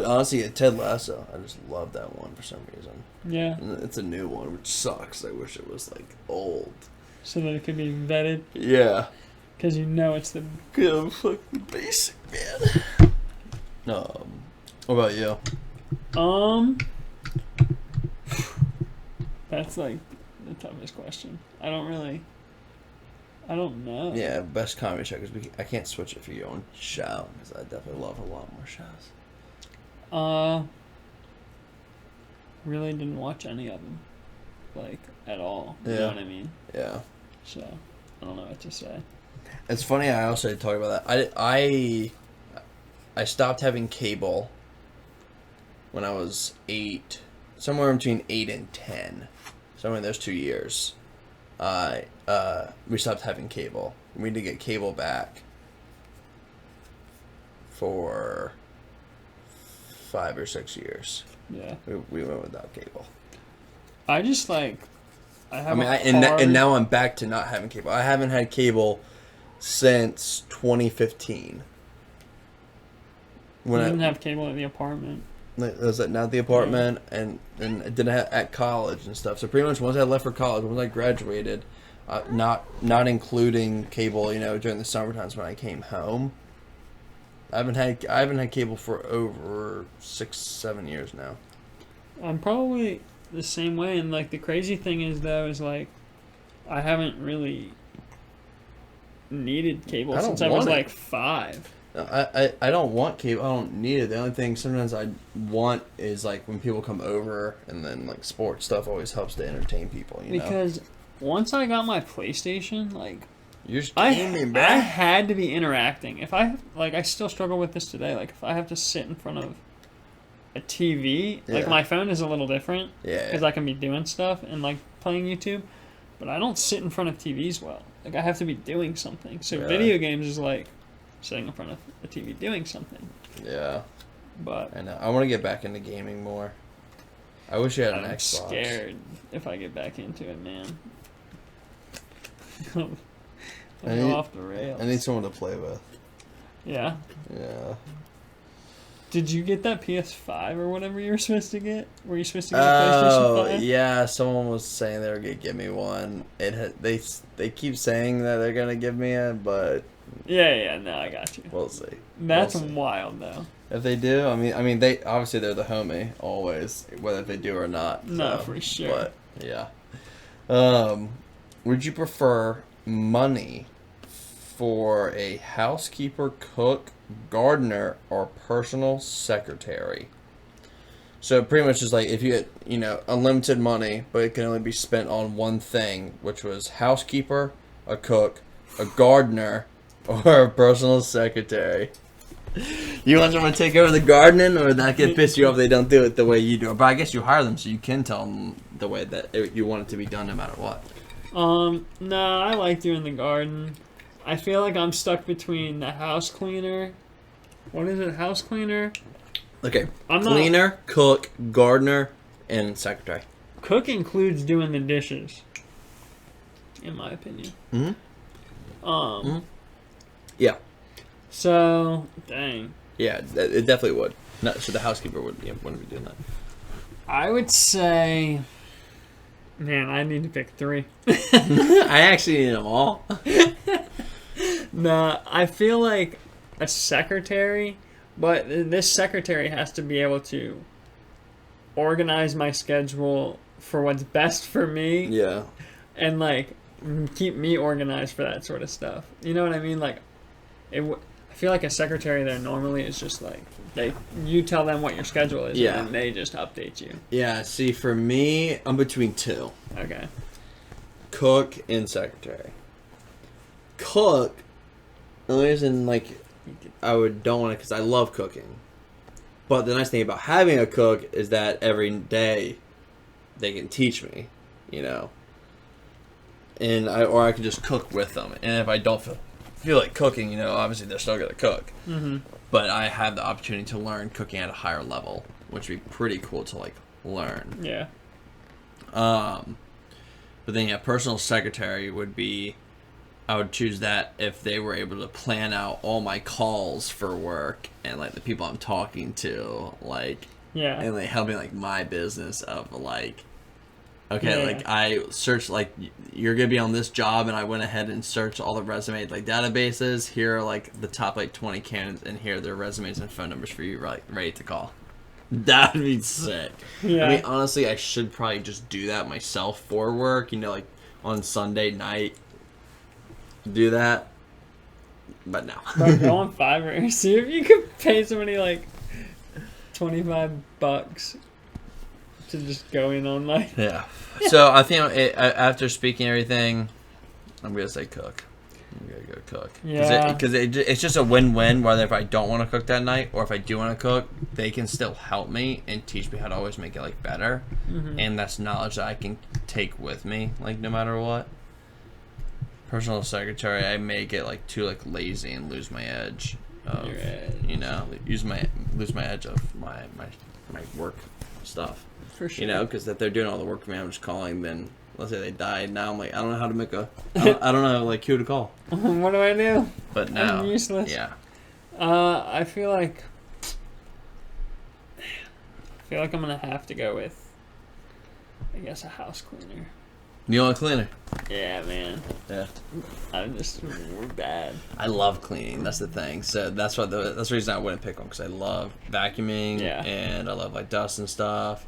honestly, Ted Lasso, I just love that one for some reason. Yeah. And it's a new one, which sucks. I wish it was, like, old. So that it could be vetted? Yeah. Because you know it's the... Good fucking basic, man. What about you? That's, like, the toughest question. I don't know. Yeah, best comedy show, because I can't switch it for your own show, because I definitely love a lot more shows. Really didn't watch any of them, like, at all. You Yeah. know what I mean? Yeah. So, I don't know what to say. It's funny, I also talk about that. I stopped having cable when I was 8, somewhere between 8 and 10. Somewhere in those 2 years. we stopped having cable. We need to get cable back for 5 or 6 years. Yeah. We went without cable. I just like. And now I'm back to not having cable. I haven't had cable since 2015. When I didn't have cable at the apartment. Was it not the apartment, and I didn't have at college and stuff. So pretty much once I left for college, once I graduated, not including cable, during the summer times when I came home. I haven't had cable for over 6-7 years now. I'm probably the same way, and like the crazy thing is though is like I haven't really needed cable since I was like 5. I don't want cable. I don't need it. The only thing sometimes I want is like when people come over, and then like sports stuff always helps to entertain people. Because once I got my PlayStation, like you're gaming, bro. I had to be interacting. If I still struggle with this today. Like if I have to sit in front of a TV, like my phone is a little different. Yeah. Because I can be doing stuff and like playing YouTube, but I don't sit in front of TVs well. Like I have to be doing something. So video games is like sitting in front of a TV doing something. Yeah. But I know. I want to get back into gaming more. I wish you had an Xbox. I'm scared if I get back into it, man. I'll go off the rails. I need someone to play with. Yeah. Yeah. Did you get that PS5 or whatever you were supposed to get? Were you supposed to get a PlayStation 5? Yeah. Someone was saying they were gonna give me one. They keep saying that they're gonna give me it, but yeah. No, I got you. We'll see. That's wild, though. If they do, I mean, they obviously they're the homie always, whether they do or not. No, for sure. But yeah. Would you prefer money for a housekeeper, cook, gardener, or personal secretary? So pretty much is like if you get unlimited money, but it can only be spent on one thing, which was housekeeper, a cook, a gardener, or a personal secretary. You want someone to take over the gardening, or that get piss you off if they don't do it the way you do it? But I guess you hire them so you can tell them the way that you want it to be done no matter what. No, I like doing the garden. I feel like I'm stuck between the house cleaner. What is it? House cleaner? Okay. Cleaner, cook, gardener, and secretary. Cook includes doing the dishes, in my opinion. Yeah. So, dang. Yeah, it definitely would. No, so the housekeeper wouldn't be doing that. I would say, man, I need to pick 3. I actually need them all. Nah, I feel like a secretary, but this secretary has to be able to organize my schedule for what's best for me. Yeah. And like keep me organized for that sort of stuff. You know what I mean? Like, I feel like a secretary there normally is just like you tell them what your schedule is, and then they just update you. Yeah. See, for me, I'm between 2. Okay. Cook and secretary. Cook, the only reason I don't want to, because I love cooking. But the nice thing about having a cook is that every day they can teach me, and I can just cook with them. And if I don't feel like cooking, obviously they're still gonna cook. Mm-hmm. But I have the opportunity to learn cooking at a higher level, which would be pretty cool to learn. Yeah. But then personal secretary would be, I would choose that if they were able to plan out all my calls for work and the people I'm talking to, and helping my business of I searched you're gonna be on this job, and I went ahead and searched all the resume databases. Here are the top 20 candidates, and here are their resumes and phone numbers for you ready to call. That'd be sick. Yeah. I mean, honestly, I should probably just do that myself for work. On Sunday night, do that. But no. Bro, go on Fiverr. See if you could pay somebody $25 to just go in on Yeah. So I think after speaking everything, I'm gonna say cook. I'm gonna go cook. Yeah. Because it's just a win-win. Whether if I don't want to cook that night or if I do want to cook, they can still help me and teach me how to always make it better. Mm-hmm. And that's knowledge that I can take with me, no matter what. personal secretary, I may get like too like lazy and lose my edge of lose my edge of my work stuff. For sure. You know, because if they're doing all the work for me, I'm just calling. Then let's say they died. Now I'm like, I don't know how to make I don't know like who to call. What do I do? But now I'm useless. Yeah. I feel like I'm gonna have to go with, I guess, a house cleaner. You want a cleaner? Yeah, man. Yeah. We're bad. I love cleaning. That's the thing. So that's the reason I wouldn't pick one, because I love vacuuming. Yeah. And I love like dust and stuff.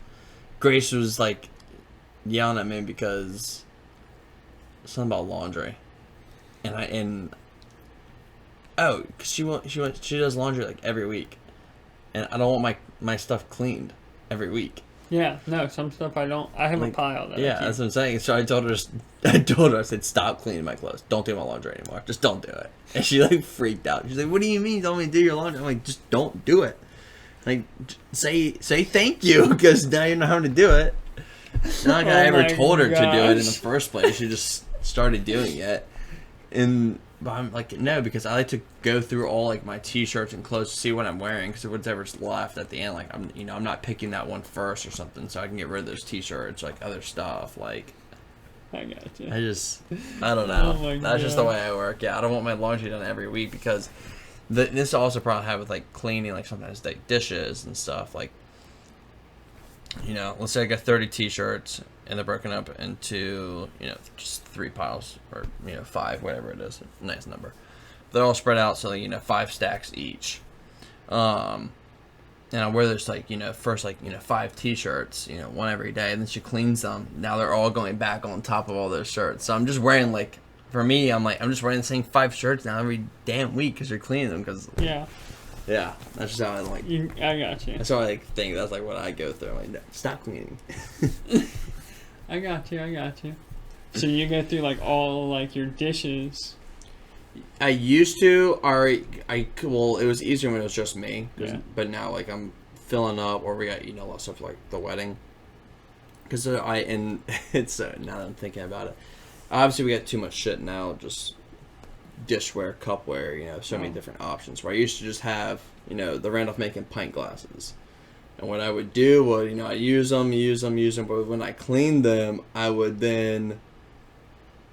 Grace was like yelling at me because something about laundry, because she does laundry like every week, and I don't want my stuff cleaned every week. Yeah, no, some stuff I don't. I have like, a pile that. Yeah, that's what I'm saying. So I told her, I said, stop cleaning my clothes. Don't do my laundry anymore. Just don't do it. And she like freaked out. She's like, what do you mean you don't want me to do your laundry? I'm like, just don't do it. Like, say thank you, because now you know how to do it. Not like I ever told her to do it in the first place. She just started doing it. But I'm like, no, because I like to go through all like my t-shirts and clothes to see what I'm wearing, because whatever's left at the end, like I'm not picking that one first or something, so I can get rid of those t-shirts, like other stuff. Like, I got you. I don't know. Oh That's just the way I work. Yeah, I don't want my laundry done every week, because this also probably have with like cleaning, like sometimes like dishes and stuff. Like, let's say I got 30 t-shirts and they're broken up into, just 3 piles or, 5, whatever it is. A nice number. They're all spread out, so, 5 stacks each. And I wear this, first, 5 t-shirts, one every day, and then she cleans them. Now they're all going back on top of all those shirts. So I'm just wearing, for me, I'm just wearing the same 5 shirts now every damn week because you're cleaning them. Yeah, that's just how I I got you. That's how I think. That's what I go through. I'm like, no, stop cleaning. I got you. So you go through all your dishes. I used to. Well, it was easier when it was just me. Yeah. But now I'm filling up, or we got a lot of stuff for the wedding. Because it's now that I'm thinking about it, obviously we got too much shit now. Just dishware, cupware, so many different options. Where I used to just have, the Randolph Macon pint glasses. And what I would do was, I use them, but when I cleaned them, I would then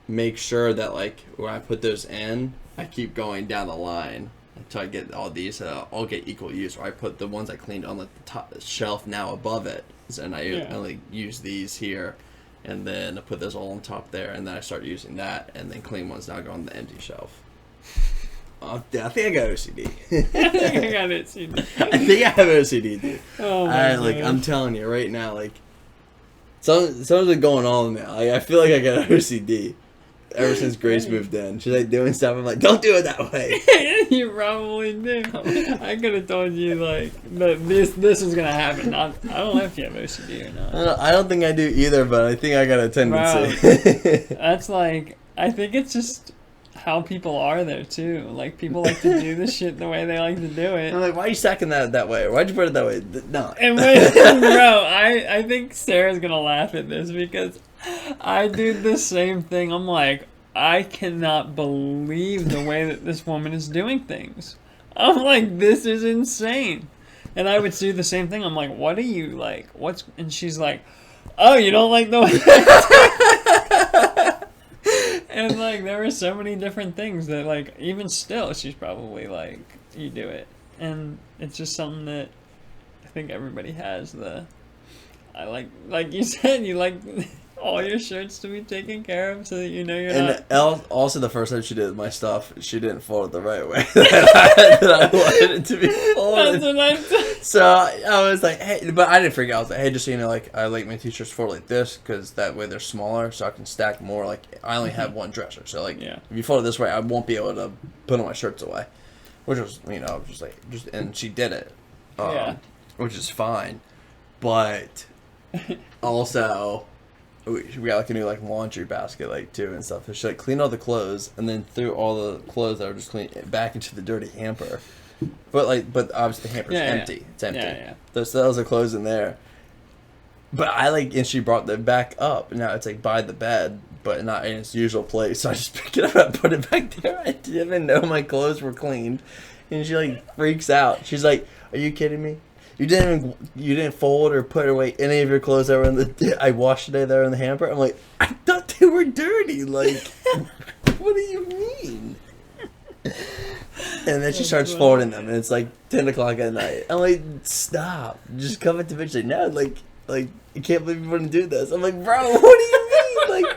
make sure that, when I put those in, I keep going down the line until I get all these, all get equal use. Or I put the ones I cleaned on the top shelf now above it. And I only use these here. And then I put this all on top there, and then I start using that, and then clean ones now go on the empty shelf. I think I got OCD. I think I got OCD. I think I have OCD, dude. Oh my God. I'm telling you right now, something's been going on now. I feel like I got OCD ever since Grace moved in. She's doing stuff. I'm like, don't do it that way. You probably do. I could have told you that this is gonna happen. I don't know if you have OCD or not. I don't think I do either, but I think I got a tendency. Wow. That's I think it's just how people are there too. People like to do this shit the way they like to do it. I'm like, why are you stacking that way? Why'd you put it that way? No. And bro, I think Sarah's gonna laugh at this because I do the same thing. I'm like, I cannot believe the way that this woman is doing things. I'm like, this is insane. And I would do the same thing. I'm like, what are you what's, and she's like, oh, you don't like the way. And there were so many different things that even still she's probably you do it. And it's just something that I think everybody has I like you said, you like all your shirts to be taken care of so that you're not. And also the first time she did my stuff, she didn't fold it the right way that I wanted it to be folded. That's what I said. So I was like, hey, but I didn't freak out. I was like, hey, just so you know, I like my t-shirts folded like this because that way they're smaller, so I can stack more. I only have one dresser, so if you fold it this way, I won't be able to put all my shirts away. Which was, and she did it, which is fine, but also. We got a new laundry basket too and stuff. So she cleaned all the clothes and then threw all the clothes that were just clean back into the dirty hamper. But obviously the hamper's empty. It's empty. Yeah. There's the clothes in there. But I like, and she brought it back up. Now it's like by the bed, but not in its usual place. So I just picked it up and put it back there. I didn't even know my clothes were cleaned. And she like freaks out. She's like, "Are you kidding me? You didn't fold or put away any of your clothes that were in the I washed today that were in the hamper." I'm like, "I thought they were dirty." Like, what do you mean? And then she starts folding them, and it's like 10 o'clock at night. I'm like, "Stop! Just come at the bitch." Like, no, like I can't believe you wouldn't do this. I'm like, "Bro, what do you mean?" Like,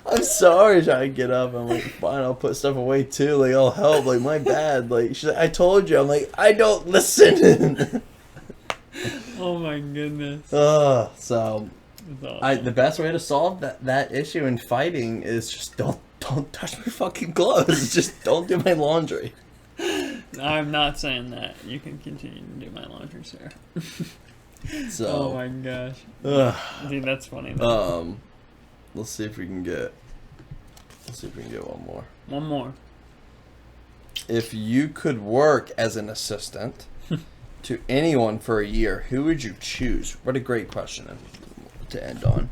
I'm sorry. Trying to get up. I'm like, "Fine, I'll put stuff away too. Like, I'll help. Like, my bad." Like, she's like, "I told you." I'm like, "I don't listen." Oh my goodness. So Awesome. the best way to solve that issue in fighting is just don't touch my fucking clothes. Just don't do my laundry. I'm not saying that. You can continue to do my laundry, sir. So, oh my gosh. Dude, that's funny. let's see if we can get one more. One more. If you could work as an assistant to anyone for a year, who would you choose? What a great question to end on.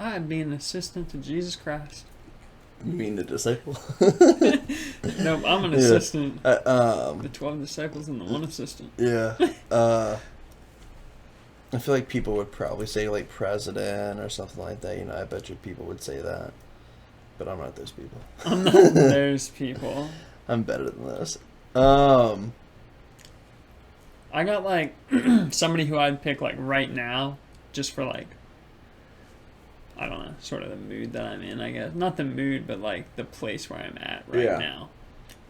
I'd be an assistant to Jesus Christ. You mean the disciple? Nope, I'm an assistant. The 12 disciples and the one assistant. Yeah. I feel like people would probably say like president or something like that. You know, I bet you people would say that. But I'm not those people. I'm not those people. I'm better than this. I got like somebody who I'd pick like right now, just for like, I don't know, sort of the mood that I'm in, I guess. Not the mood, but like the place where I'm at right now.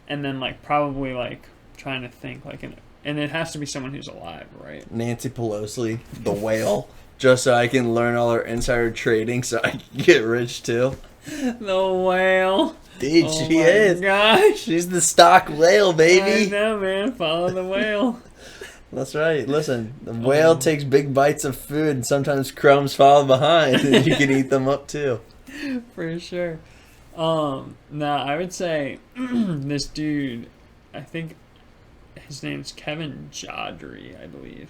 And then like probably like trying to think like and it has to be someone who's alive, right? Nancy Pelosi, the whale, just so I can learn all her insider trading so I can get rich too. The whale. Dude, oh she is. Gosh. She's the stock whale, baby. I know, man. Follow the whale. That's right. Listen, the whale takes big bites of food and sometimes crumbs fall behind and you can eat them up too. For sure. No, I would say this dude, I think his name's Kevin Jodry, I believe.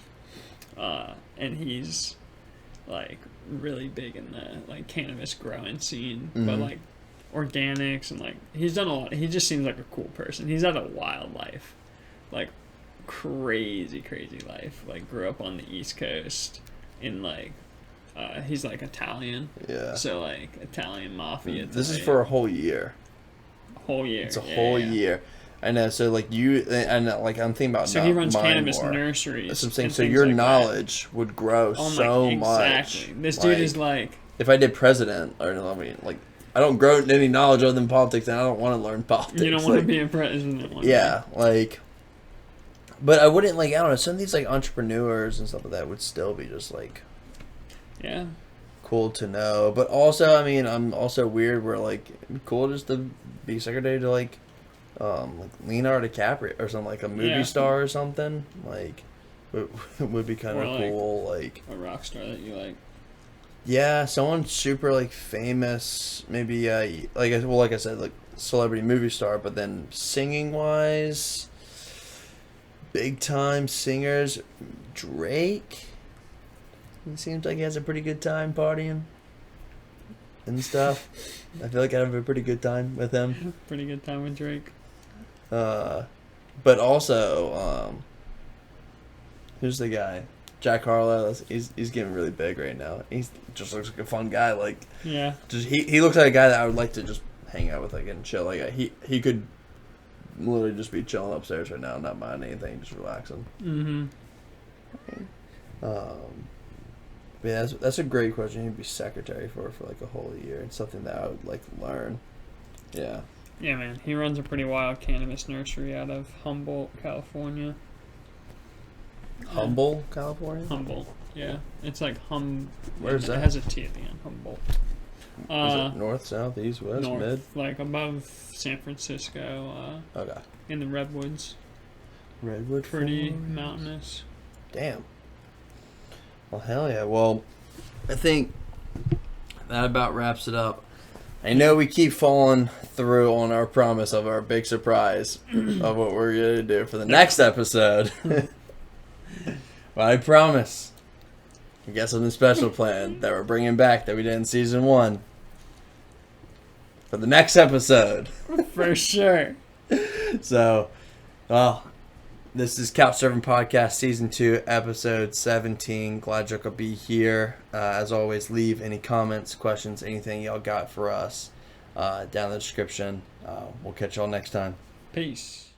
And he's like really big in the like cannabis growing scene, but like organics and like he's done a lot. He just seems like a cool person. He's had a wild life, like crazy life. Like grew up on the East Coast in like he's like Italian. Yeah. So like Italian mafia. This is for a whole year. Whole year. It's a whole year. I know. So like you and like I'm thinking about. So he runs cannabis nurseries. That's what I'm saying. So your like knowledge would grow so much. Exactly. This dude is like. If I did president, or I mean, like I don't grow any knowledge other than politics, and I don't want to learn politics. You don't want to be a president one day. Like. But I wouldn't like. I don't know. Some of these like entrepreneurs and stuff like that would still be just like. Yeah. Cool to know, but also I mean I'm also weird. Where like cool just to be secretary to like Leonardo DiCaprio or something, like a movie star or something, like would be kind of cool, like a rock star that you like. Yeah, someone super like famous, maybe like I said, like celebrity movie star, but then singing wise, big time singers. Drake, he seems like he has a pretty good time partying and stuff. I feel like I have a pretty good time with him. Pretty good time with Drake. But also, who's the guy? Jack Harlow. He's getting really big right now. He just looks like a fun guy. Like, yeah, just he looks like a guy that I would like to just hang out with, like, and chill. Like, he could literally just be chilling upstairs right now, not mind anything, just relaxing. Mm-hmm. Yeah, that's a great question. He'd be secretary for like a whole year. It's something that I would like to learn. Yeah. Yeah, man. He runs a pretty wild cannabis nursery out of Humboldt, California. Humboldt, California? Humboldt, yeah. It's like Where's that? It has a T at the end, Humboldt. Is it north, south, east, west, north, mid? Like above San Francisco. Okay. In the Redwoods. Redwood Pretty Forest. mountainous. Damn. Well, hell yeah. Well, I think that about wraps it up. I know we keep falling through on our promise of our big surprise of what we're going to do for the next episode. But I promise. We got something special planned that we're bringing back that we did in season 1 for the next episode. For sure. So, well, this is Couch Surfing Podcast Season 2, Episode 17. Glad y'all could be here. As always, leave any comments, questions, anything y'all got for us down in the description. We'll catch y'all next time. Peace.